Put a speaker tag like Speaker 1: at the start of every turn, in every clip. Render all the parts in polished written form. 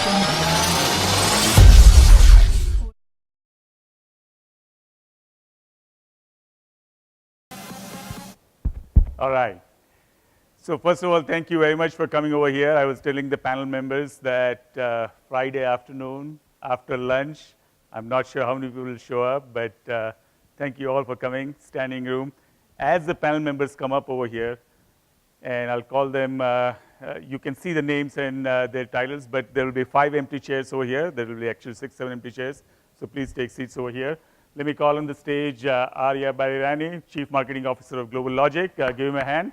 Speaker 1: All right. So first of all, thank you very much for coming over here. I was telling the panel members that Friday afternoon after lunch, I'm not sure how many people will show up, but thank you all for coming, standing room. As the panel members come up over here, and I'll call them, you can see the names and their titles, but there will be 5 empty chairs over here. There will be actually 6, 7 empty chairs. So please take seats over here. Let me call on the stage Arya Barirani, Chief Marketing Officer of GlobalLogic. Give him a hand.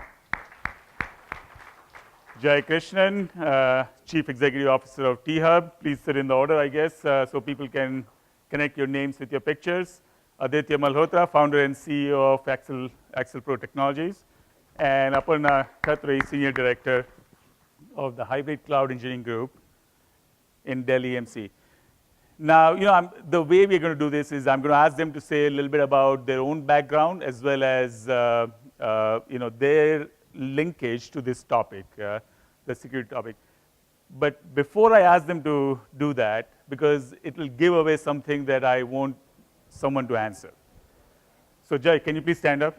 Speaker 1: Krishnan, Chief Executive Officer of T-Hub. Please sit in the order, I guess, so people can connect your names with your pictures. Aditya Malhotra, Founder and CEO of AccelPro Technologies. And Aparna Khatri, Senior Director of the Hybrid Cloud Engineering Group in Dell-EMC. Now, the way we're going to do this is I'm going to ask them to say a little bit about their own background as well as their linkage to this topic, the security topic. But before I ask them to do that, because it will give away something that I want someone to answer. So Jai, can you please stand up?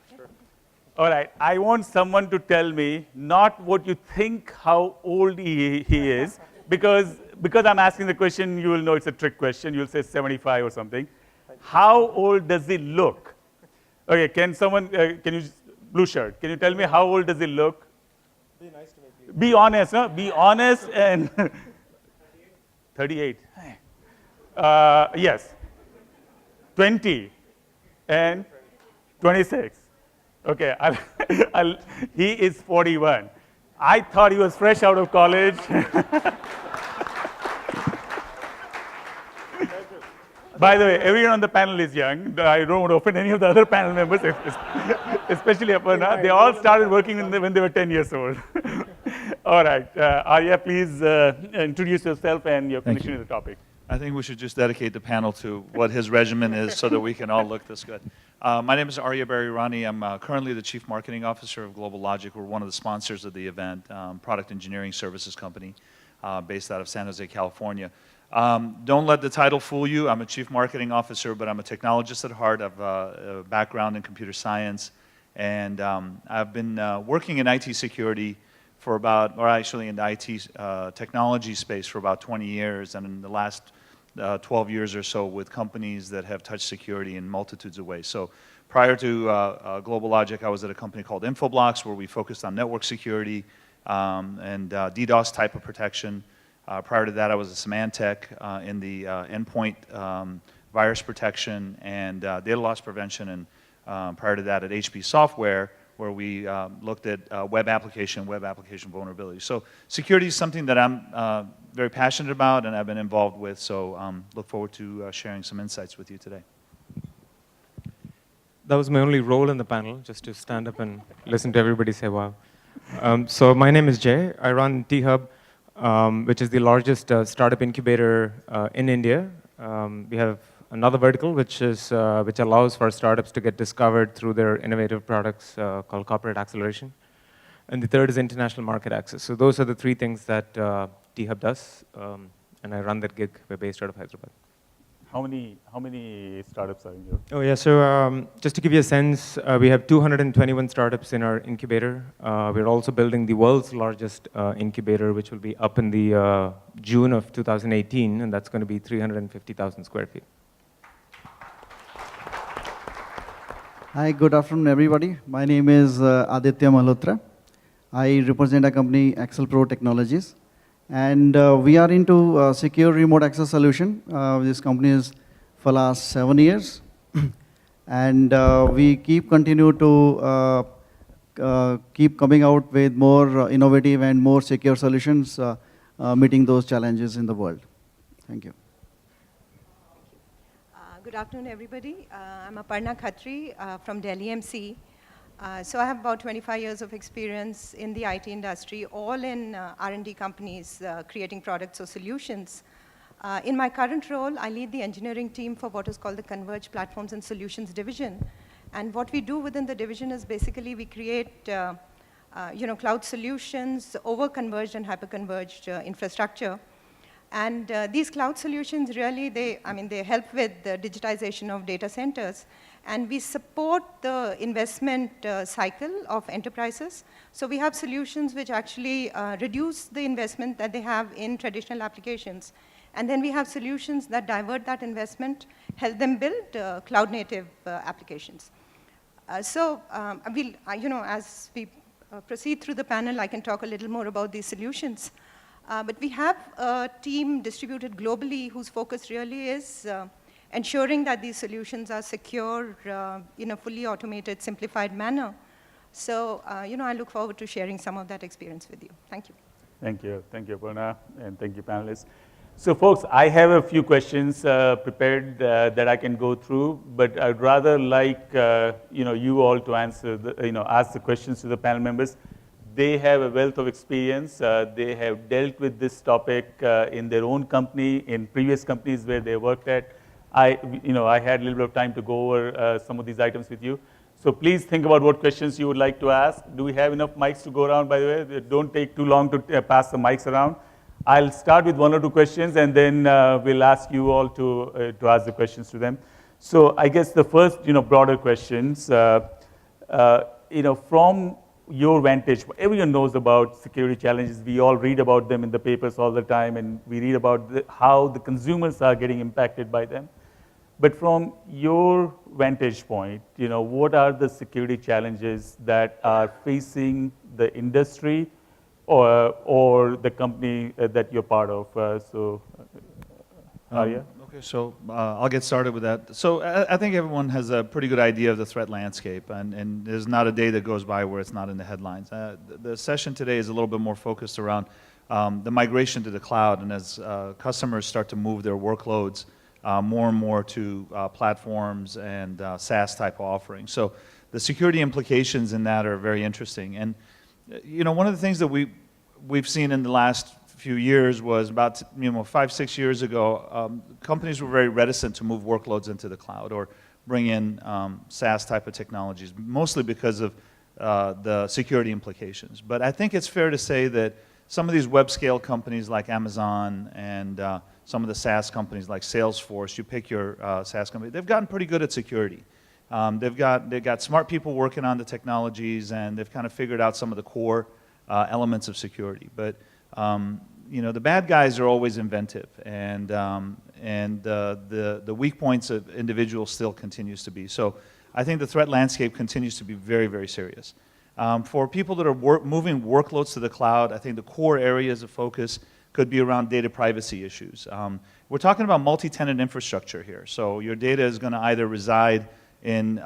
Speaker 1: Sure. All right, I want someone to tell me not what you think how old he is, because I'm asking the question, you will know it's a trick question. You'll say 75 or something. How old does he look? Okay, can you, blue shirt, can you tell me how old does he look?
Speaker 2: Be nice to me, please.
Speaker 1: Be honest, no? Be honest and 38. Yes. 20 and 26. Okay, he is 41. I thought he was fresh out of college. By the way, everyone on the panel is young. I don't want to offend any of the other panel members, especially Aparna. They all started working when they were 10 years old. All right, Arya, please introduce yourself and your connection to the topic.
Speaker 3: I think we should just dedicate the panel to what his regimen is so that we can all look this good. My name is Arya Barirani. I'm currently the Chief Marketing Officer of GlobalLogic. We're one of the sponsors of the event, product engineering services company based out of San Jose, California. Don't let the title fool you. I'm a Chief Marketing Officer, but I'm a technologist at heart. I have a background in computer science, and I've been working in IT security for in the IT technology space for about 20 years, and in the last 12 years or so with companies that have touched security in multitudes of ways. So prior to GlobalLogic, I was at a company called Infoblox, where we focused on network security and DDoS type of protection. Prior to that, I was at Symantec in the endpoint virus protection and data loss prevention, and prior to that at HP Software, where we looked at web application vulnerability. So security is something that I'm very passionate about and I've been involved with, so look forward to sharing some insights with you today.
Speaker 2: That was my only role in the panel, just to stand up and listen to everybody say wow. So my name is Jay. I run T-Hub, which is the largest startup incubator in India. We have another vertical, which allows for startups to get discovered through their innovative products called corporate acceleration. And the third is international market access. So those are the 3 things that T-Hub does, and I run that gig. We're based out of Hyderabad.
Speaker 1: How many startups are in here?
Speaker 2: Oh yeah, so just to give you a sense, we have 221 startups in our incubator. We're also building the world's largest incubator, which will be up in the June of 2018, and that's going to be 350,000 square feet.
Speaker 4: Hi, good afternoon, everybody. My name is Aditya Malhotra. I represent a company, AccelPro Technologies. And we are into secure remote access solution. This company is for last 7 years. And we continue to keep coming out with more innovative and more secure solutions, meeting those challenges in the world. Thank you.
Speaker 5: Good afternoon, everybody. I'm Aparna Khatri from Dell-EMC. So I have about 25 years of experience in the IT industry, all in R&D companies creating products or solutions. In my current role, I lead the engineering team for what is called the Converged Platforms and Solutions division. And what we do within the division is basically we create cloud solutions over converged and hyper-converged infrastructure. And these cloud solutions really, they help with the digitization of data centers. And we support the investment cycle of enterprises. So we have solutions which actually reduce the investment that they have in traditional applications. And then we have solutions that divert that investment, help them build cloud-native applications. As we proceed through the panel, I can talk a little more about these solutions. But we have a team distributed globally whose focus really is ensuring that these solutions are secure in a fully automated, simplified manner. So, I look forward to sharing some of that experience with you. Thank you.
Speaker 1: Thank you. Thank you, Aparna, and thank you, panelists. So, folks, I have a few questions prepared that I can go through, but I'd rather like you all to answer, ask the questions to the panel members. They have a wealth of experience. They have dealt with this topic in their own company, in previous companies where they worked at. I had a little bit of time to go over some of these items with you. So please think about what questions you would like to ask. Do we have enough mics to go around, by the way? Don't take too long to pass the mics around. I'll start with 1 or 2 questions, and then we'll ask you all to ask the questions to them. So I guess the first, broader questions, from your vantage, everyone knows about security challenges. We all read about them in the papers all the time, and we read about how the consumers are getting impacted by them. But from your vantage point, what are the security challenges that are facing the industry or the company that you're part of? Arya?
Speaker 3: Okay, so I'll get started with that. So I think everyone has a pretty good idea of the threat landscape, and there's not a day that goes by where it's not in the headlines. The session today is a little bit more focused around the migration to the cloud, and as customers start to move their workloads more and more to platforms and SaaS type offerings. So the security implications in that are very interesting. And one of the things that we've seen in the last few years was about 5-6 years ago, companies were very reticent to move workloads into the cloud or bring in SaaS type of technologies, mostly because of the security implications. But I think it's fair to say that some of these web scale companies like Amazon and some of the SaaS companies like Salesforce, you pick your SaaS company, they've gotten pretty good at security. They've got smart people working on the technologies, and they've kind of figured out some of the core elements of security. But the bad guys are always inventive, and the weak points of individuals still continues to be. So I think the threat landscape continues to be very, very serious. For people that are moving workloads to the cloud, I think the core areas of focus could be around data privacy issues. We're talking about multi-tenant infrastructure here. So your data is going to either reside in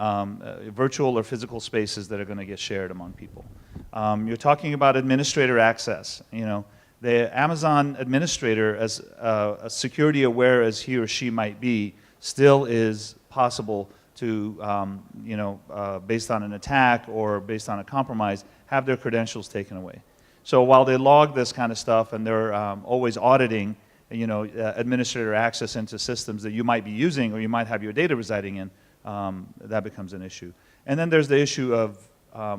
Speaker 3: virtual or physical spaces that are going to get shared among people. You're talking about administrator access. The Amazon administrator, as security aware as he or she might be, still is possible to, based on an attack or based on a compromise, have their credentials taken away. So while they log this kind of stuff and they're always auditing, administrator access into systems that you might be using or you might have your data residing in, that becomes an issue. And then there's the issue of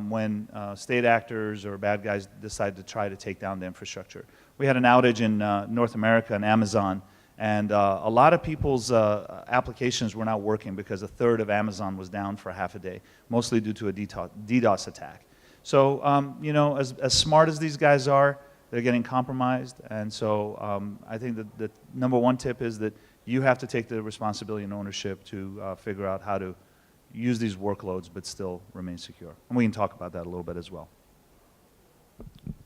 Speaker 3: when state actors or bad guys decide to try to take down the infrastructure. We had an outage in North America and Amazon, and a lot of people's applications were not working because a third of Amazon was down for half a day, mostly due to a DDoS attack. So, as smart as these guys are, they're getting compromised, and so I think that the number one tip is that you have to take the responsibility and ownership to figure out how to use these workloads but still remain secure. And we can talk about that a little bit as well.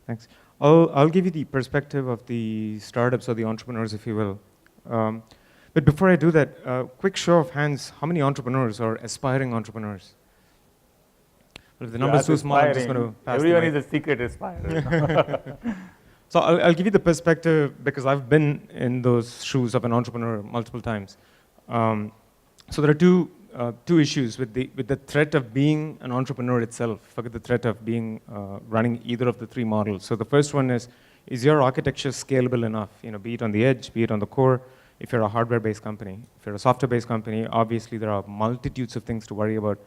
Speaker 2: Thanks. I'll give you the perspective of the startups or the entrepreneurs, if you will. But before I do that, quick show of hands, how many entrepreneurs or aspiring entrepreneurs? Well, if the number's too small, I'm just going to pass
Speaker 1: Everyone is a secret aspirer.
Speaker 2: So I'll give you the perspective because I've been in those shoes of an entrepreneur multiple times. So there are two issues with the threat of being an entrepreneur itself. Forget the threat of being running either of the three models. So the first one is your architecture scalable enough? Be it on the edge, be it on the core. If you're a hardware-based company, if you're a software-based company, obviously there are multitudes of things to worry about.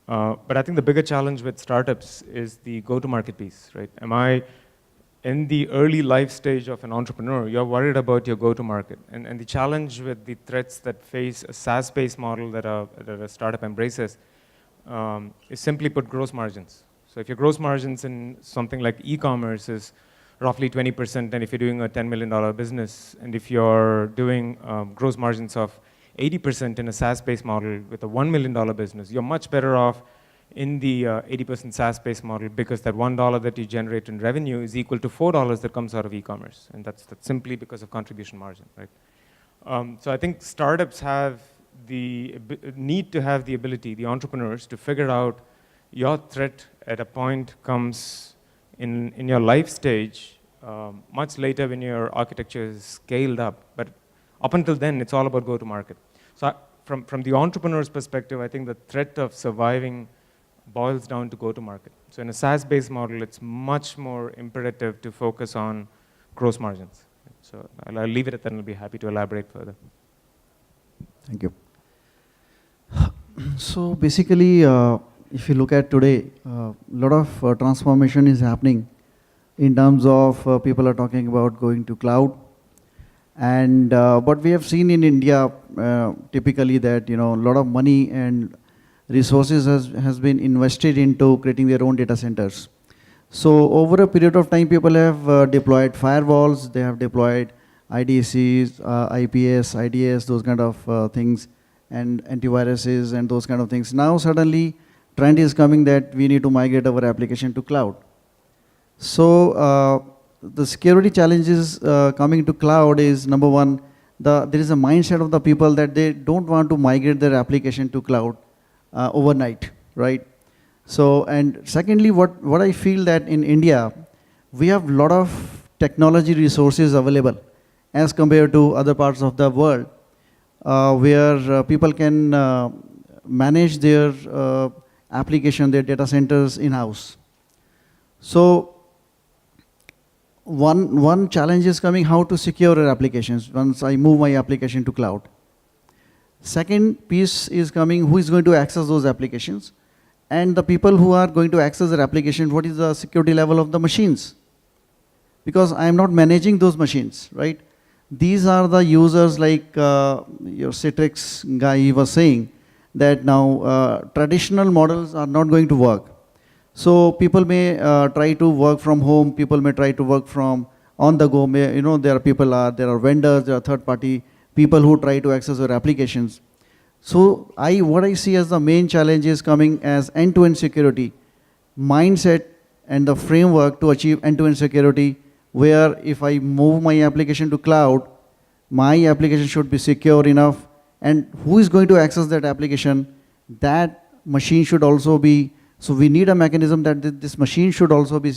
Speaker 2: But I think the bigger challenge with startups is the go-to-market piece, right? in the early life stage of an entrepreneur, you're worried about your go-to-market. And the challenge with the threats that face a SaaS-based model that a startup embraces is simply put gross margins. So if your gross margins in something like e-commerce is roughly 20%, and if you're doing a $10 million business, and if you're doing gross margins of 80% in a SaaS-based model with a $1 million business, you're much better off in the 80% SaaS-based model, because that $1 that you generate in revenue is equal to $4 that comes out of e-commerce, and that's simply because of contribution margin, right? So I think startups have need to have the ability, the entrepreneurs, to figure out your threat at a point comes in your life stage, much later when your architecture is scaled up, but up until then, it's all about go-to-market. So from the entrepreneur's perspective, I think the threat of surviving boils down to go-to-market. So in a SaaS-based model, it's much more imperative to focus on gross margins. So I'll leave it at that, and I'll be happy to elaborate further.
Speaker 4: Thank you. So basically, if you look at today, a lot of transformation is happening in terms of people are talking about going to cloud. And what we have seen in India, typically that, a lot of money and resources has been invested into creating their own data centers. So over a period of time, people have deployed firewalls, they have deployed IDCs, IPS, IDS, those kind of things, and antiviruses and those kind of things. Now suddenly, trend is coming that we need to migrate our application to cloud. So the security challenges coming to cloud is, number one, there is a mindset of the people that they don't want to migrate their application to cloud overnight, right? So, and secondly, what I feel that in India, we have a lot of technology resources available as compared to other parts of the world, where people can manage their application, their data centers in-house. So, one challenge is coming, how to secure your applications once I move my application to cloud. Second piece is coming, who is going to access those applications? And the people who are going to access their application, what is the security level of the machines? Because I am not managing those machines, right? These are the users like your Citrix guy, he was saying that now traditional models are not going to work. So people may try to work from home, people may try to work from on the go. There are vendors, there are third party people who try to access your applications. So what I see as the main challenge is coming as end-to-end security, mindset and the framework to achieve end-to-end security, where if I move my application to cloud, my application should be secure enough, and who is going to access that application, that machine should also be, so we need a mechanism that this machine should also be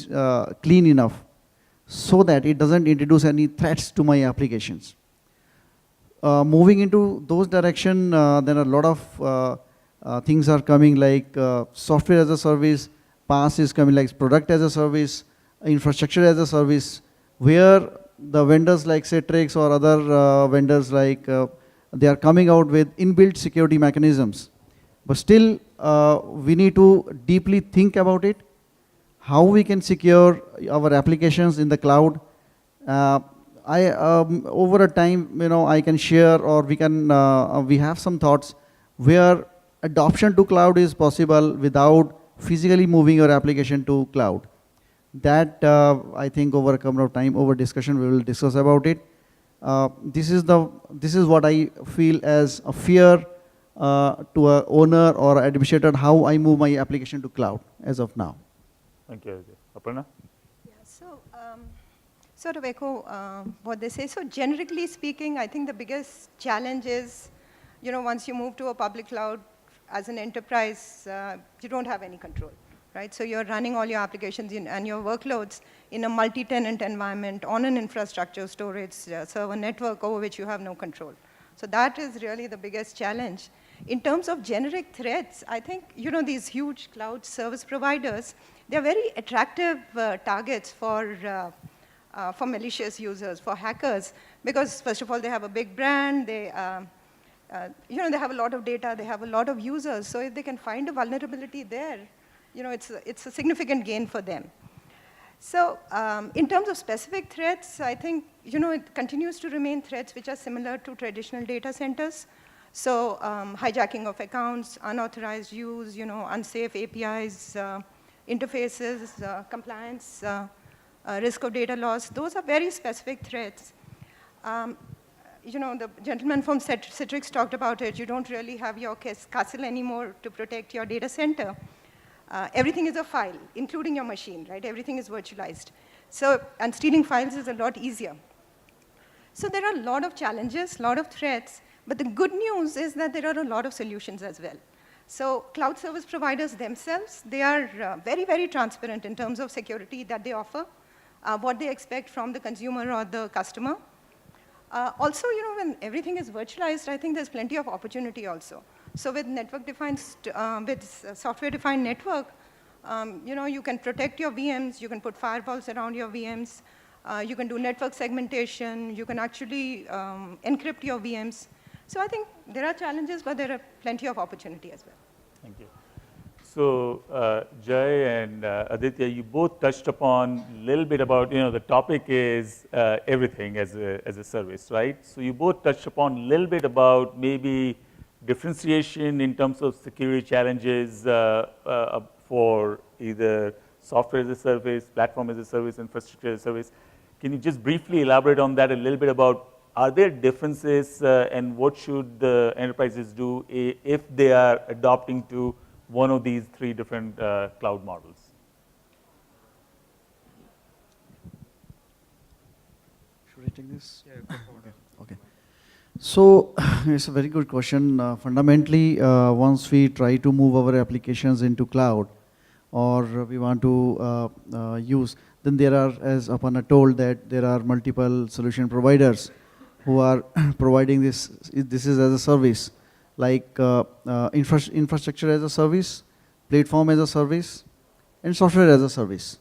Speaker 4: clean enough so that it doesn't introduce any threats to my applications. Moving into those direction, there are a lot of things are coming like software as a service, PaaS is coming like product as a service, infrastructure as a service, where the vendors like Citrix or other vendors like, they are coming out with inbuilt security mechanisms. But still, we need to deeply think about it, how we can secure our applications in the cloud. Over a time, I can share, or we have some thoughts where adoption to cloud is possible without physically moving your application to cloud. That I think over a couple of time, over discussion, we will discuss about it. This is what I feel as a fear to an owner or administrator, how I move my application to cloud as of now.
Speaker 1: Thank you, Aparna.
Speaker 5: Yeah, so sort of echo what they say. So generically speaking, I think the biggest challenge is, once you move to a public cloud as an enterprise, you don't have any control, right? So you're running all your applications and your workloads in a multi-tenant environment on an infrastructure, storage, server network over which you have no control. So that is really the biggest challenge. In terms of generic threats, I think, these huge cloud service providers, they're very attractive targets for malicious users, for hackers, because first of all, they have a big brand, they have a lot of data, they have a lot of users. So if they can find a vulnerability there, it's a significant gain for them. So in terms of specific threats, I think it continues to remain threats which are similar to traditional data centers. So hijacking of accounts, unauthorized use, unsafe APIs, interfaces, compliance, risk of data loss. Those are very specific threats. The gentleman from Citrix talked about it. You don't really have your castle anymore to protect your data center. Everything is a file, including your machine, right? Everything is virtualized. And stealing files is a lot easier. So there are a lot of challenges, a lot of threats, but the good news is that there are a lot of solutions as well. So cloud service providers themselves, they are very, very transparent in terms of security that they offer, what they expect from the consumer or the customer. Also, when everything is virtualized, I think there's plenty of opportunity also. So with software-defined network, you can protect your VMs, you can put firewalls around your VMs, you can do network segmentation, you can actually encrypt your VMs. So I think there are challenges, but there are plenty of opportunity as well.
Speaker 1: Thank you. So Jay and Aditya, you both touched upon a little bit about, the topic is everything as a service, right? So you both touched upon a little bit about maybe differentiation in terms of security challenges for either software as a service, platform as a service, infrastructure as a service. Can you just briefly elaborate on that a little bit about, are there differences and what should the enterprises do if they are adopting to one of these three different cloud models?
Speaker 4: Should I take this? Yeah, go forward. Okay. So it's a very good question. Fundamentally, once we try to move our applications into cloud, or we want to use, then there are, as Aparna told, that there are multiple solution providers who are providing this is as a service, like infrastructure as a service, platform as a service, and software as a service.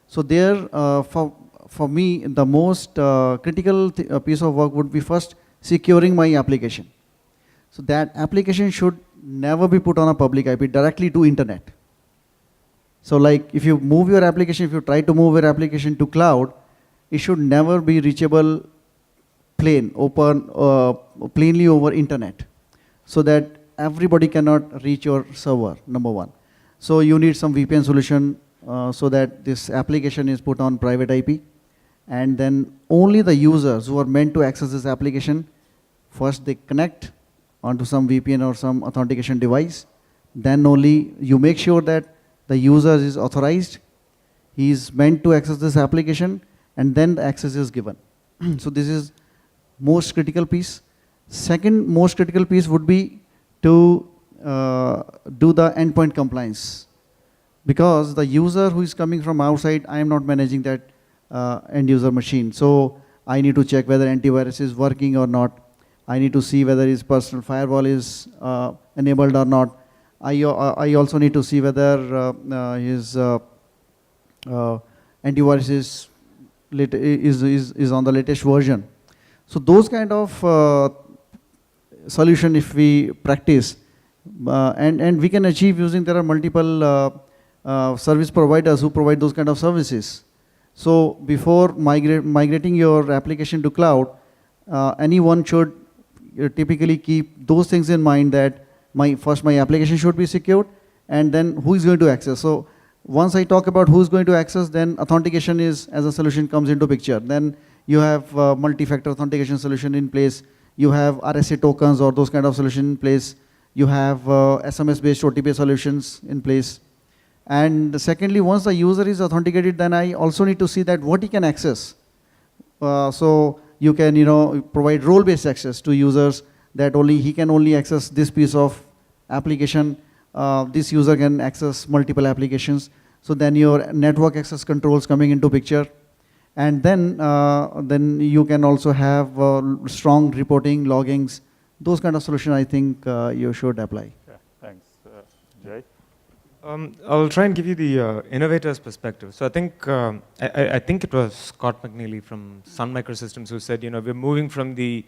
Speaker 4: So there, for me, the most critical piece of work would be first securing my application. So that application should never be put on a public IP directly to internet. So like if you move your application, if you try to move your application to cloud, it should never be reachable plainly over internet, so that everybody cannot reach your server, number one. So you need some VPN solution so that this application is put on private IP, and then only the users who are meant to access this application, first they connect onto some VPN or some authentication device, then only you make sure that the user is authorized, he is meant to access this application, and then the access is given. So this is most critical piece. Second most critical piece would be to do the endpoint compliance. Because the user who is coming from outside, I am not managing that end user machine. So I need to check whether antivirus is working or not. I need to see whether his personal firewall is enabled or not. I also need to see whether his antivirus is on the latest version. So those kind of solution if we practice, and we can achieve using, there are multiple service providers who provide those kind of services. So before migrating your application to cloud, anyone should typically keep those things in mind, that first my application should be secured, and then who is going to access. So once I talk about who is going to access, then authentication is as a solution comes into picture. Then you have multi-factor authentication solution in place. You have RSA tokens or those kind of solution in place. You have SMS-based OTP solutions in place. And secondly, once the user is authenticated, then I also need to see that what he can access. So you can provide role-based access to users, that he can only access this piece of application. This user can access multiple applications. So then your network access controls coming into picture. And then you can also have strong reporting, loggings, those kind of solution I think you should apply.
Speaker 1: Yeah, thanks. Jay?
Speaker 2: I'll try and give you the innovator's perspective. So I think it was Scott McNealy from Sun Microsystems who said, we're moving from the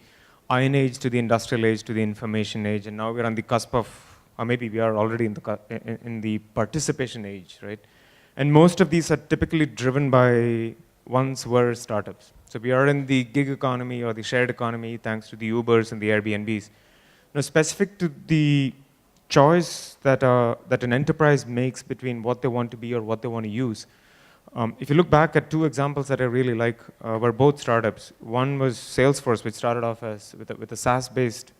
Speaker 2: iron age to the industrial age to the information age, and now we're on the cusp of, or maybe we are already in the participation age, right? And most of these are typically driven by once were startups. So we are in the gig economy or the shared economy thanks to the Ubers and the Airbnbs. Now, specific to the choice that an enterprise makes between what they want to be or what they want to use, if you look back at two examples that I really like, were both startups. One was Salesforce, which started off as with a SaaS-based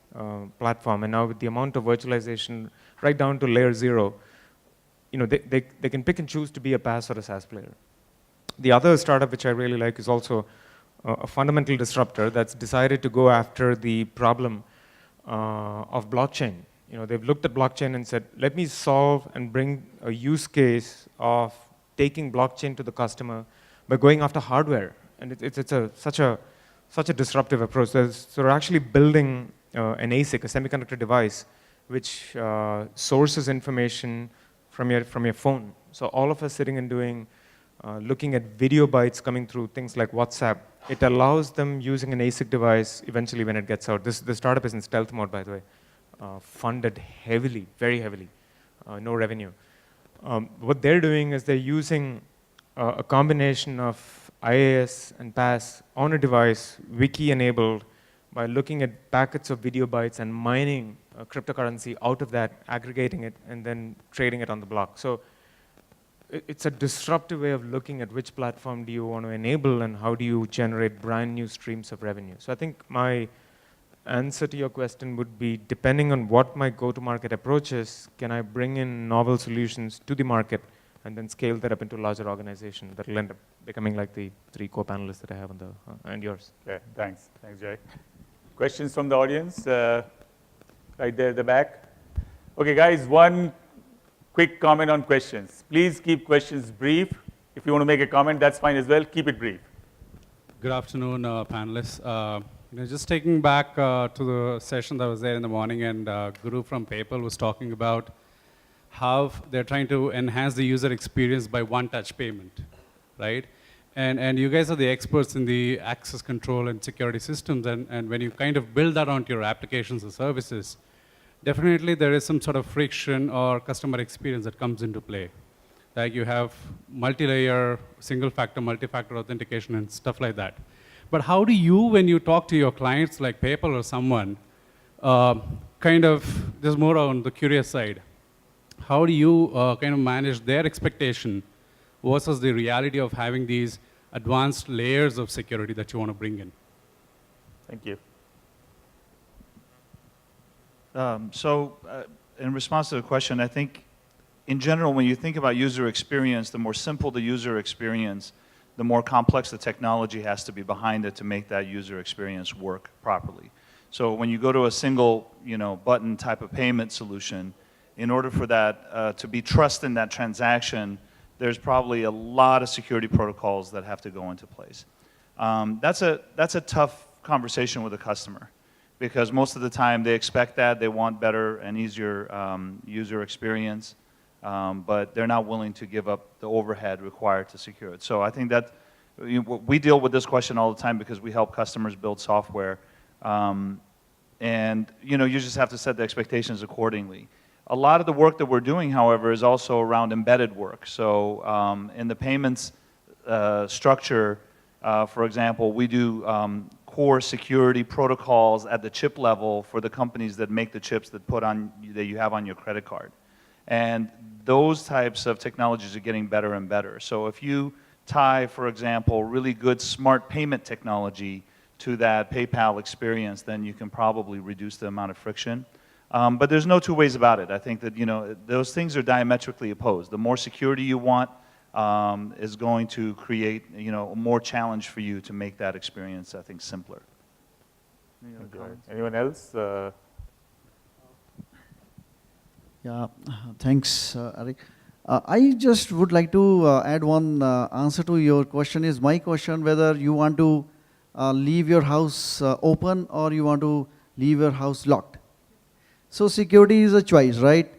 Speaker 2: platform, and now with the amount of virtualization right down to layer 0, they can pick and choose to be a PaaS or a SaaS player. The other startup which I really like is also a fundamental disruptor that's decided to go after the problem of blockchain. They've looked at blockchain and said, let me solve and bring a use case of taking blockchain to the customer by going after hardware. And it's such a disruptive approach. So they're actually building an ASIC, a semiconductor device, which sources information from your phone. So all of us sitting and doing, looking at video bytes coming through things like WhatsApp, it allows them using an ASIC device eventually when it gets out. The startup is in stealth mode, by the way, funded heavily, very heavily, no revenue. What they're doing is they're using a combination of IaaS and PaaS on a device, wiki-enabled, by looking at packets of video bytes and mining cryptocurrency out of that, aggregating it, and then trading it on the block. So it's a disruptive way of looking at which platform do you want to enable and how do you generate brand new streams of revenue. So I think my answer to your question would be, depending on what my go-to-market approach is, can I bring in novel solutions to the market and then scale that up into a larger organization that will end up becoming like the 3 co-panelists that I have on the, and yours.
Speaker 1: Okay, thanks. Thanks, Jay. Questions from the audience? Right there at the back. Okay, guys, one quick comment on questions. Please keep questions brief. If you want to make a comment, that's fine as well. Keep it brief.
Speaker 6: Good afternoon, panelists. Just taking back to the session that was there in the morning, and Guru from PayPal was talking about how they're trying to enhance the user experience by one-touch payment, right? And you guys are the experts in the access control and security systems, and when you kind of build that onto your applications or services, definitely there is some sort of friction or customer experience that comes into play. Like you have multi-layer, single-factor, multi-factor authentication and stuff like that. But how do you, when you talk to your clients like PayPal or someone, kind of, this is more on the curious side, how do you kind of manage their expectation versus the reality of having these advanced layers of security that you want to bring in?
Speaker 1: Thank you.
Speaker 3: In response to the question, I think in general, when you think about user experience, the more simple the user experience, the more complex the technology has to be behind it to make that user experience work properly. So when you go to a single button type of payment solution, in order for that to be trust in that transaction, there's probably a lot of security protocols that have to go into place. That's a tough conversation with a customer, because most of the time they expect that, they want better and easier user experience, but they're not willing to give up the overhead required to secure it. So I think that we deal with this question all the time because we help customers build software, and you just have to set the expectations accordingly. A lot of the work that we're doing, however, is also around embedded work. So in the payments structure, for example, we do core security protocols at the chip level for the companies that make the chips that you have on your credit card. And those types of technologies are getting better and better. So if you tie, for example, really good smart payment technology to that PayPal experience, then you can probably reduce the amount of friction. But there's no two ways about it. I think that those things are diametrically opposed. The more security you want is going to create more challenge for you to make that experience, I think, simpler.
Speaker 1: Anyone else?
Speaker 4: Yeah, thanks, Ari. I just would like to add one answer to your question. Is my question whether you want to leave your house open or you want to leave your house locked. So security is a choice, right?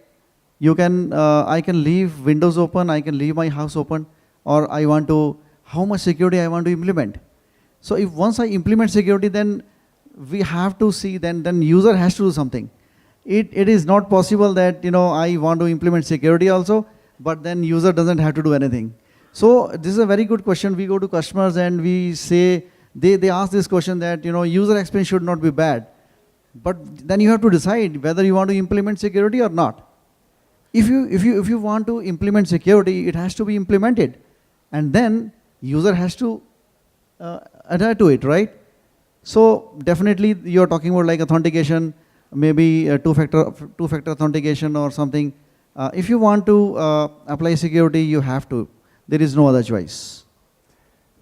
Speaker 4: You can, I can leave windows open, I can leave my house open, or I want to, how much security I want to implement. So if once I implement security, then we have to see, then user has to do something. It is not possible that I want to implement security also, but then user doesn't have to do anything. So this is a very good question. We go to customers and we say, they ask this question that, user experience should not be bad. But then you have to decide whether you want to implement security or not. If you want to implement security, it has to be implemented. And then user has to adhere to it, right? So definitely you're talking about like authentication, maybe two-factor authentication or something. If you want to apply security, you have to. There is no other choice.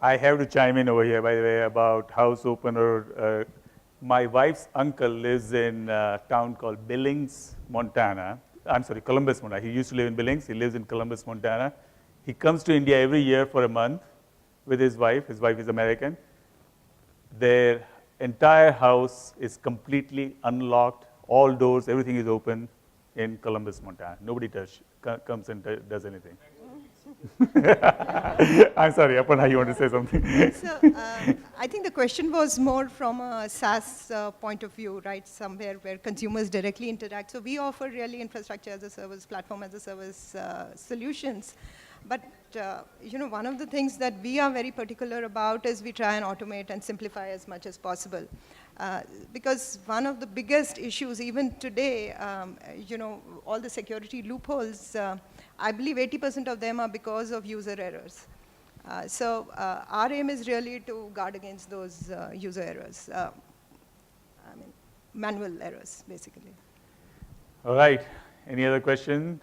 Speaker 1: I have to chime in over here, by the way, about house opener. My wife's uncle lives in a town called Billings, Montana. I'm sorry, Columbus, Montana. He used to live in Billings. He lives in Columbus, Montana. He comes to India every year for a month with his wife. His wife is American. Their entire house is completely unlocked. All doors, everything is open in Columbus, Montana. Nobody comes and does anything. I'm sorry, Aparna, you want to say something?
Speaker 5: So I think the question was more from a SaaS point of view, right? Somewhere where consumers directly interact. So we offer really infrastructure as a service, platform as a service solutions. But one of the things that we are very particular about is we try and automate and simplify as much as possible. Because one of the biggest issues, even today, all the security loopholes, I believe 80% of them are because of user errors. So our aim is really to guard against those user errors, manual errors, basically.
Speaker 1: All right. Any other question?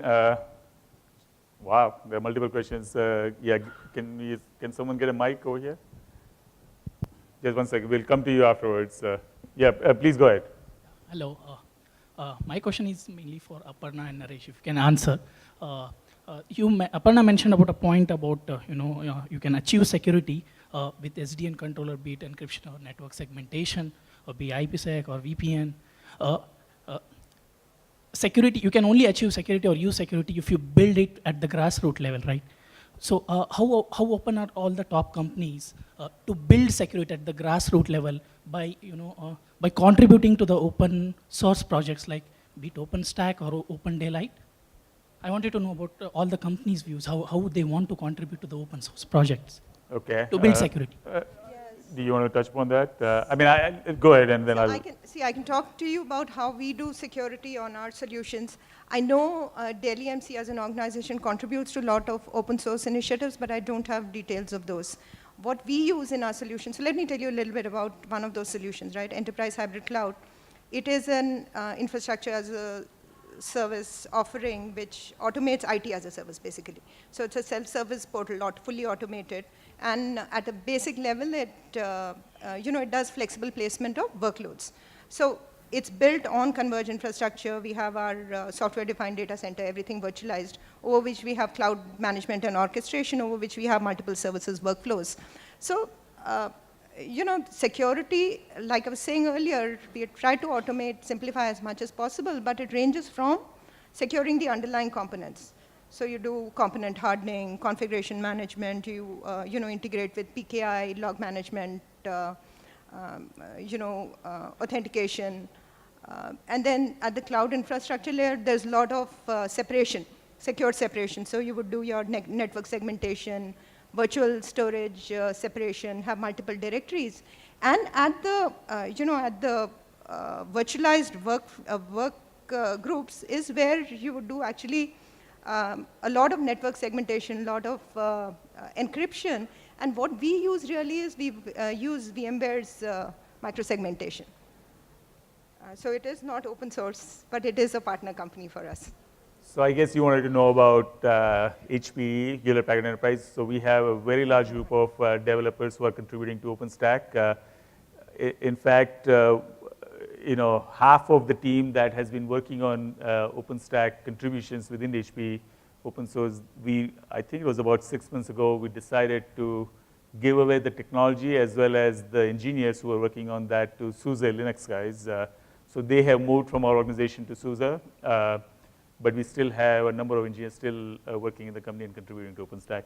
Speaker 1: Wow, there are multiple questions. Yeah, can someone get a mic over here? Just one second. We'll come to you afterwards. Please go ahead.
Speaker 7: Hello. My question is mainly for Aparna and Naresh, if you can answer. Aparna mentioned about a point about, you can achieve security with SDN controller, be it encryption or network segmentation, or be IPsec or VPN. Security, you can only achieve security or use security if you build it at the grassroots level, right? So how open are all the top companies to build security at the grassroots level by contributing to the open source projects like be it OpenStack or Open Daylight? I wanted to know about all the companies' views, how they want to contribute to the open source projects to build security.
Speaker 1: Do you want to touch upon that? Go ahead and then
Speaker 5: I can talk to you about how we do security on our solutions. I know Dell-EMC as an organization contributes to a lot of open source initiatives, but I don't have details of those. What we use in our solution, so let me tell you a little bit about one of those solutions, right? Enterprise Hybrid Cloud. It is an infrastructure as a service offering which automates IT as a service, basically. So it's a self-service portal, fully automated. And at a basic level, it does flexible placement of workloads. So it's built on converged infrastructure. We have our software-defined data center, everything virtualized, over which we have cloud management and orchestration, over which we have multiple services workflows. So, security, like I was saying earlier, we try to automate, simplify as much as possible, but it ranges from securing the underlying components. So you do component hardening, configuration management, you integrate with PKI, log management, authentication. And then at the cloud infrastructure layer, there's a lot of secured separation. So you would do your network segmentation, virtual storage separation, have multiple directories. And at the, virtualized work groups is where you would do actually a lot of network segmentation, a lot of encryption. And what we use really is we use VMware's microsegmentation. So it is not open source, but it is a partner company for us.
Speaker 1: So I guess you wanted to know about HPE, Hewlett Packard Enterprise. So we have a very large group of developers who are contributing to OpenStack. In fact, half of the team that has been working on OpenStack contributions within HPE open source, I think it was about 6 months ago, we decided to give away the technology as well as the engineers who are working on that to SUSE Linux guys. So they have moved from our organization to SUSE. But we still have a number of engineers still working in the company and contributing to OpenStack.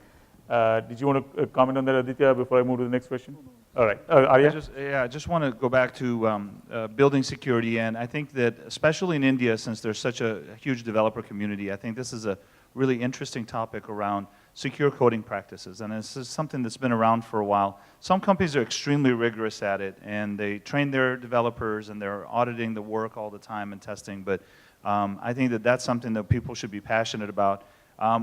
Speaker 1: Did you want to comment on that, Aditya, before I move to the next question? All right. Arya?
Speaker 3: I just want to go back to building security. And I think that, especially in India, since there's such a huge developer community, I think this is a really interesting topic around secure coding practices. And this is something that's been around for a while. Some companies are extremely rigorous at it, and they train their developers, and they're auditing the work all the time and testing. But I think that that's something that people should be passionate about.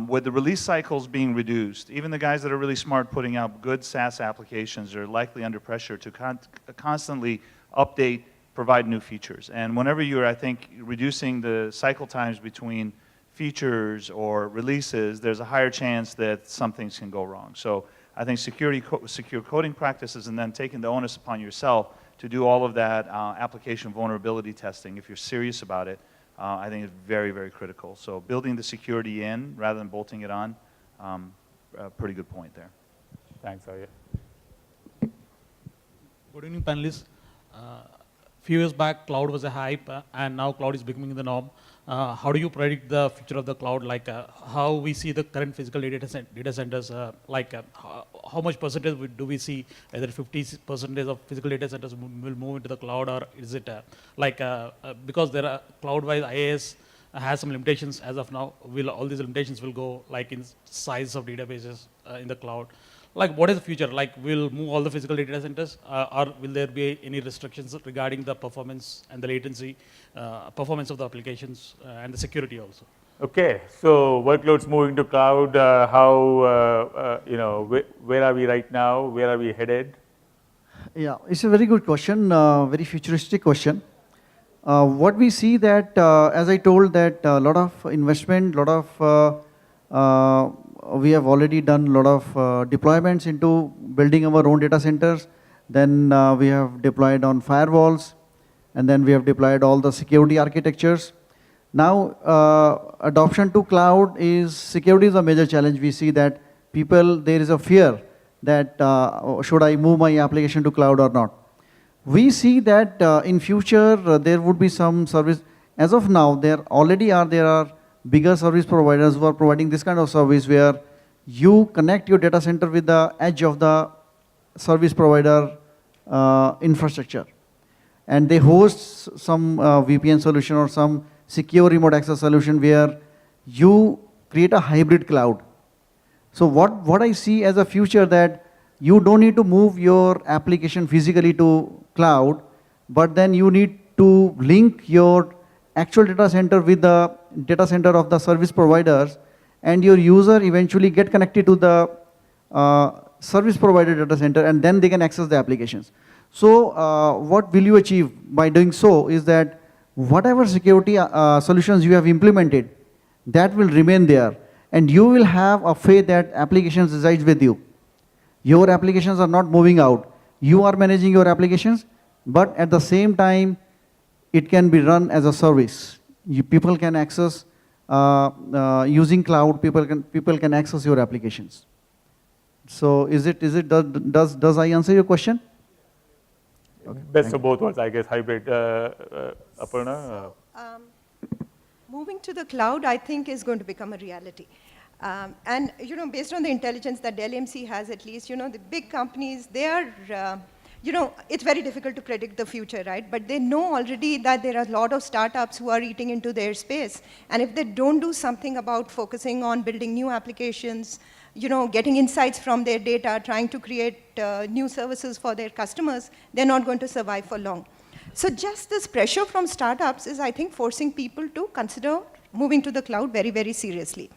Speaker 3: With the release cycles being reduced, even the guys that are really smart putting out good SaaS applications are likely under pressure to constantly update, provide new features. And whenever you're, I think, reducing the cycle times between features or releases, there's a higher chance that some things can go wrong. So I think secure coding practices and then taking the onus upon yourself to do all of that application vulnerability testing, if you're serious about it, I think is very, very critical. So building the security in rather than bolting it on, a pretty good point there.
Speaker 1: Thanks, Arya.
Speaker 8: Good evening, panelists. Few years back, cloud was a hype, and now cloud is becoming the norm. How do you predict the future of the cloud? Like how we see the current physical data centers, how much percentage do we see, either 50% of physical data centers will move into the cloud, or is it because there are cloud-wise IaaS has some limitations as of now, all these limitations will go like in size of databases in the cloud? Like, what is the future? Like, we'll move all the physical data centers, or will there be any restrictions regarding the performance and the latency, performance of the applications, and the security also?
Speaker 1: Okay, so workloads moving to cloud, where are we right now? Where are we headed?
Speaker 4: Yeah, it's a very good question, very futuristic question. What we see that, as I told, that a lot of investment, we have already done a lot of deployments into building our own data centers. Then we have deployed on firewalls, and then we have deployed all the security architectures. Now, adoption to cloud security is a major challenge. We see that there is a fear that should I move my application to cloud or not. We see that in future there would be some service. As of now, there are bigger service providers who are providing this kind of service where you connect your data center with the edge of the service provider infrastructure. And they host some VPN solution or some secure remote access solution where you create a hybrid cloud. So what I see as a future that you don't need to move your application physically to cloud, but then you need to link your actual data center with the data center of the service providers, and your user eventually get connected to the service provider data center, and then they can access the applications. So what will you achieve by doing so is that whatever security solutions you have implemented, that will remain there, and you will have a faith that applications reside with you. Your applications are not moving out. You are managing your applications, but at the same time, it can be run as a service. People can access, using cloud, people can access your applications. So does I answer your question? Okay,
Speaker 1: best of both worlds, I guess, hybrid. Aparna?
Speaker 5: Moving to the cloud, I think, is going to become a reality. And based on the intelligence that Dell-EMC has, at least, the big companies, they are, it's very difficult to predict the future, right? But they know already that there are a lot of startups who are eating into their space. And if they don't do something about focusing on building new applications, getting insights from their data, trying to create new services for their customers, they're not going to survive for long. So just this pressure from startups is, I think, forcing people to consider moving to the cloud very, very seriously.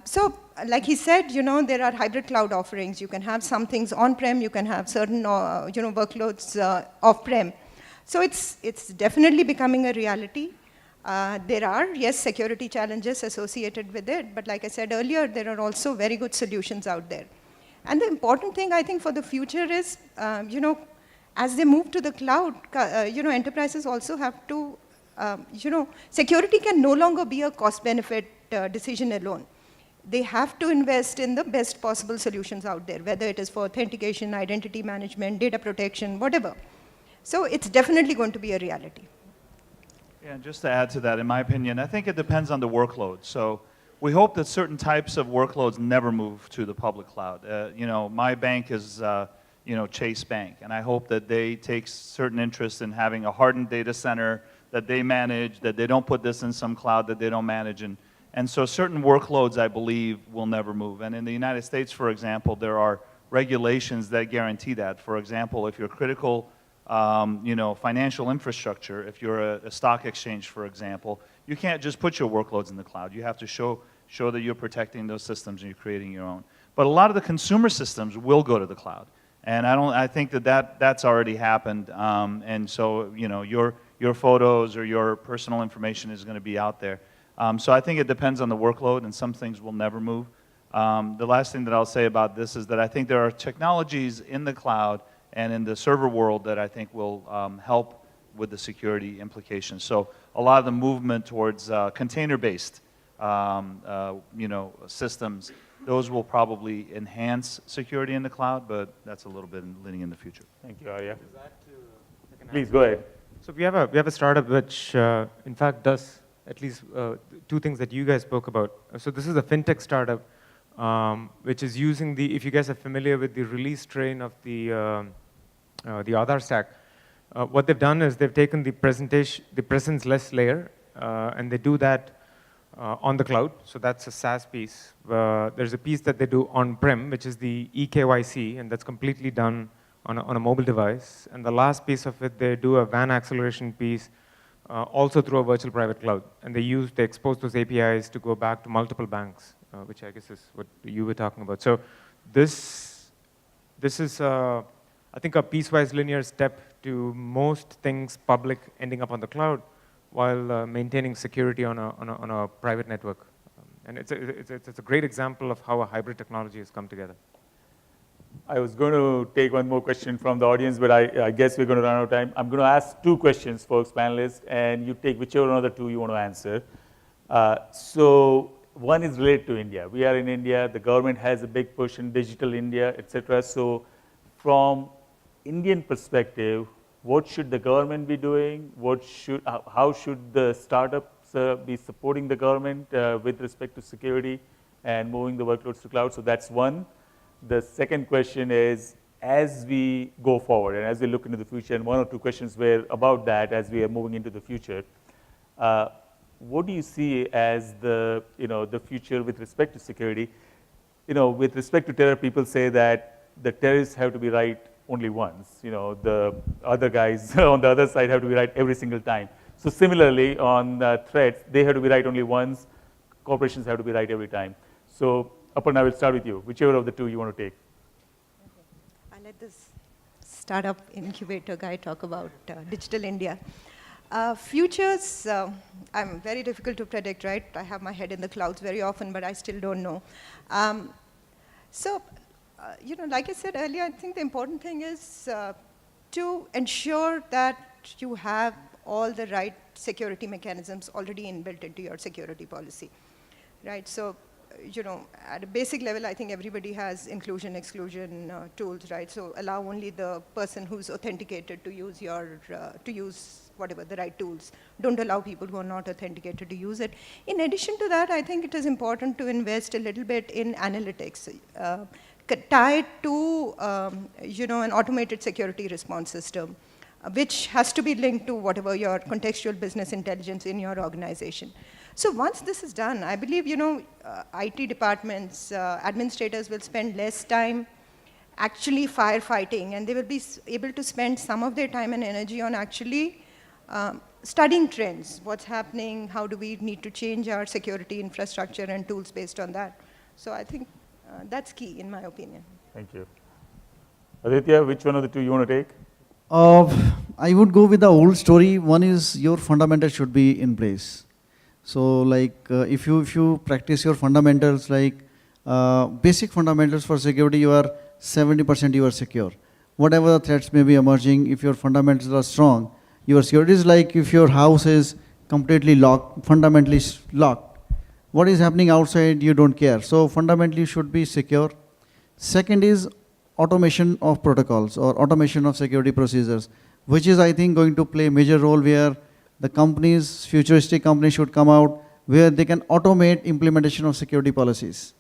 Speaker 5: So, like he said, there are hybrid cloud offerings. You can have some things on-prem. You can have certain, workloads off-prem. So it's definitely becoming a reality. There are, yes, security challenges associated with it. But like I said earlier, there are also very good solutions out there. And the important thing, I think, for the future is, as they move to the cloud, enterprises also have to, security can no longer be a cost-benefit decision alone. They have to invest in the best possible solutions out there, whether it is for authentication, identity management, data protection, whatever. So it's definitely going to be a reality.
Speaker 3: Yeah, and just to add to that, in my opinion, I think it depends on the workload. So we hope that certain types of workloads never move to the public cloud. My bank is, Chase Bank, and I hope that they take certain interest in having a hardened data center that they manage, that they don't put this in some cloud that they don't manage, and And so certain workloads, I believe, will never move. And in the United States, for example, there are regulations that guarantee that. For example, if you're critical financial infrastructure, if you're a stock exchange, for example, you can't just put your workloads in the cloud. You have to show that you're protecting those systems and you're creating your own. But a lot of the consumer systems will go to the cloud. And I think that's already happened. And so, your photos or your personal information is going to be out there. So I think it depends on the workload, and some things will never move. The last thing that I'll say about this is that I think there are technologies in the cloud and in the server world that I think will help with the security implications. So a lot of the movement towards container-based systems, those will probably enhance security in the cloud, but that's a little bit leaning in the future.
Speaker 1: Thank you, Arya. Please go ahead.
Speaker 2: So we have a startup which, in fact, does at least two things that you guys spoke about. So this is a fintech startup, which is using if you guys are familiar with the release train of the Aadhaar stack, what they've done is they've taken the presence-less layer, and they do that on the cloud. So that's a SaaS piece. There's a piece that they do on-prem, which is the eKYC, and that's completely done on a mobile device. And the last piece of it, they do a WAN acceleration piece, also through a virtual private cloud. And they expose those APIs to go back to multiple banks, which I guess is what you were talking about. So this is, I think, a piecewise linear step to most things public ending up on the cloud, while maintaining security on a private network. And it's a great example of how a hybrid technology has come together.
Speaker 1: I was going to take one more question from the audience, but I guess we're going to run out of time. I'm going to ask two questions, folks, panelists, and you take whichever one of the two you want to answer. So one is related to India. We are in India. The government has a big push in digital India, et cetera. So from Indian perspective, what should the government be doing? How should the startups be supporting the government with respect to security and moving the workloads to cloud? So that's one. The second question is, as we go forward and as we look into the future, and one or two questions were about that as we are moving into the future, what do you see as the future with respect to security? With respect to terror, people say that the terrorists have to be right only once. The other guys on the other side have to be right every single time. So similarly, on threats, they have to be right only once. Corporations have to be right every time. So Aparna, I will start with you, whichever of the two you want to take.
Speaker 5: Okay. I'll let this startup incubator guy talk about digital India. Futures, I'm very difficult to predict, right? I have my head in the clouds very often, but I still don't know. Like I said earlier, I think the important thing is to ensure that you have all the right security mechanisms already inbuilt into your security policy, right? So, at a basic level, I think everybody has inclusion, exclusion tools, right? So allow only the person who's authenticated to use whatever the right tools. Don't allow people who are not authenticated to use it. In addition to that, I think it is important to invest a little bit in analytics, tied to an automated security response system, which has to be linked to whatever your contextual business intelligence in your organization. So once this is done, I believe, IT departments, administrators will spend less time actually firefighting, and they will be able to spend some of their time and energy on actually studying trends, what's happening, how do we need to change our security infrastructure and tools based on that. So I think that's key, in my opinion.
Speaker 1: Thank you. Aditya, which one of the two you want to take?
Speaker 4: I would go with the old story. One is your fundamentals should be in place. So if you practice your fundamentals, basic fundamentals for security, you are 70% you are secure. Whatever the threats may be emerging, if your fundamentals are strong, your security is like if your house is completely locked, fundamentally locked. What is happening outside, you don't care. So fundamentally should be secure. Second is automation of protocols or automation of security procedures, which is, I think, going to play a major role where the companies, futuristic companies should come out where they can automate implementation of security policies,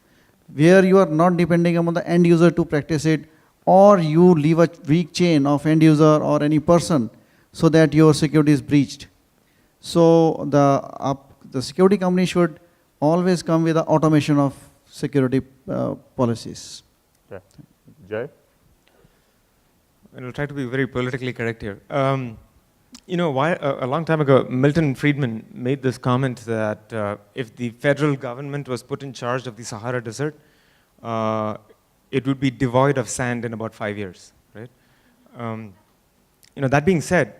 Speaker 4: where you are not depending on the end user to practice it, or you leave a weak chain of end user or any person so that your security is breached. So the security company should always come with the automation of security policies.
Speaker 1: Okay. Jay?
Speaker 2: And I'll try to be very politically correct here. You know, a long time ago, Milton Friedman made this comment that if the federal government was put in charge of the Sahara Desert, it would be devoid of sand in about 5 years, right? You know, that being said,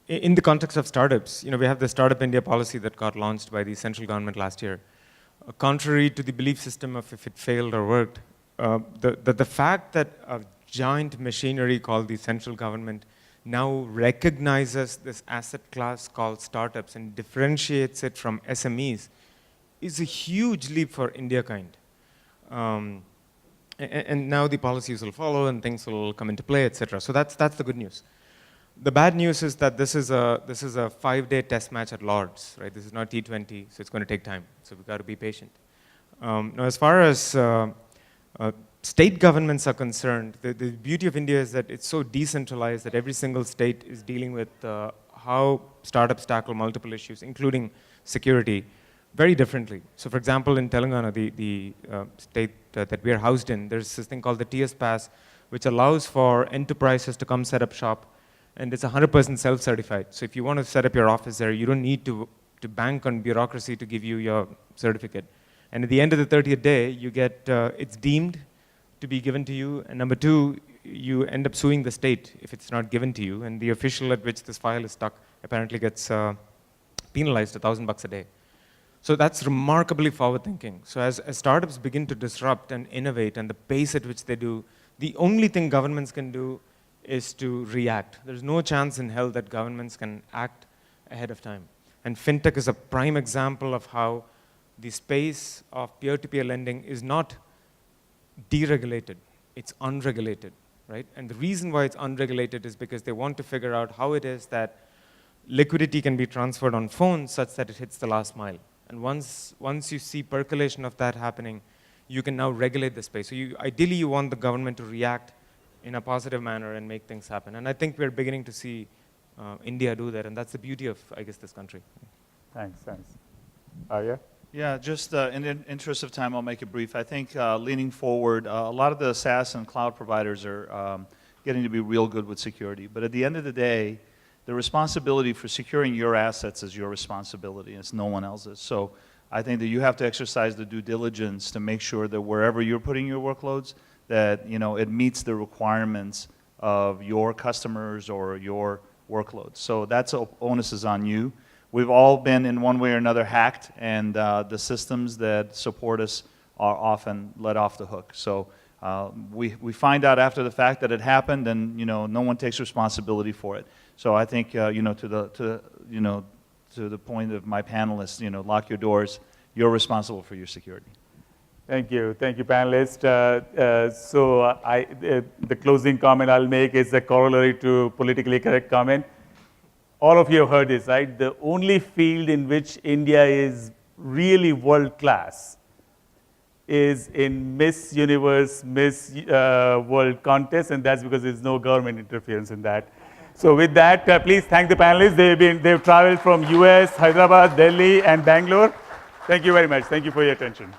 Speaker 2: in the context of startups, you know, we have the Startup India policy that got launched by the central government last year. Contrary to the belief system of if it failed or worked, the fact that a giant machinery called the central government now recognizes this asset class called startups and differentiates it from SMEs is a huge leap for India kind. And now the policies will follow and things will come into play, etc. So that's the good news. The bad news is that this is a 5-day test match at Lord's, right? This is not T20, so it's going to take time. So we've got to be patient. Now, as far as state governments are concerned, the beauty of India is that it's so decentralized that every single state is dealing with how startups tackle multiple issues, including security, very differently. So for example, in Telangana, the state that we are housed in, there's this thing called the TS Pass, which allows for enterprises to come set up shop, and it's 100% self-certified. So if you want to set up your office there, you don't need to bank on bureaucracy to give you your certificate. And at the end of the 30th day, you get, it's deemed to be given to you, and number two, you end up suing the state if it's not given to you, and the official at which this file is stuck apparently gets penalized $1,000 a day. So that's remarkably forward-thinking. So as startups begin to disrupt and innovate, and the pace at which they do, the only thing governments can do is to react. There's no chance in hell that governments can act ahead of time. And fintech is a prime example of how the space of peer-to-peer lending is not deregulated, it's unregulated, right? And the reason why it's unregulated is because they want to figure out how it is that liquidity can be transferred on phones such that it hits the last mile. And once you see percolation of that happening, you can now regulate the space. So ideally you want the government to react in a positive manner and make things happen. And I think we're beginning to see India do that, and that's the beauty of, I guess, this country.
Speaker 1: Thanks. Arya?
Speaker 3: Yeah, just in the interest of time, I'll make it brief. I think leaning forward, a lot of the SaaS and cloud providers are getting to be real good with security. But at the end of the day, the responsibility for securing your assets is your responsibility. It's no one else's. So I think that you have to exercise the due diligence to make sure that wherever you're putting your workloads, that it meets the requirements of your customers or your workloads. So that's onus is on you. We've all been in one way or another hacked, and the systems that support us are often let off the hook. So we find out after the fact that it happened, and no one takes responsibility for it. So I think to the point of my panelists, lock your doors. You're responsible for your security.
Speaker 1: Thank you, panelists. So the closing comment I'll make is a corollary to politically correct comment. All of you have heard this, right? The only field in which India is really world-class is in Miss Universe, Miss World contest, and that's because there's no government interference in that. So with that, please thank the panelists. They've traveled from US, Hyderabad, Delhi, and Bangalore. Thank you very much. Thank you for your attention.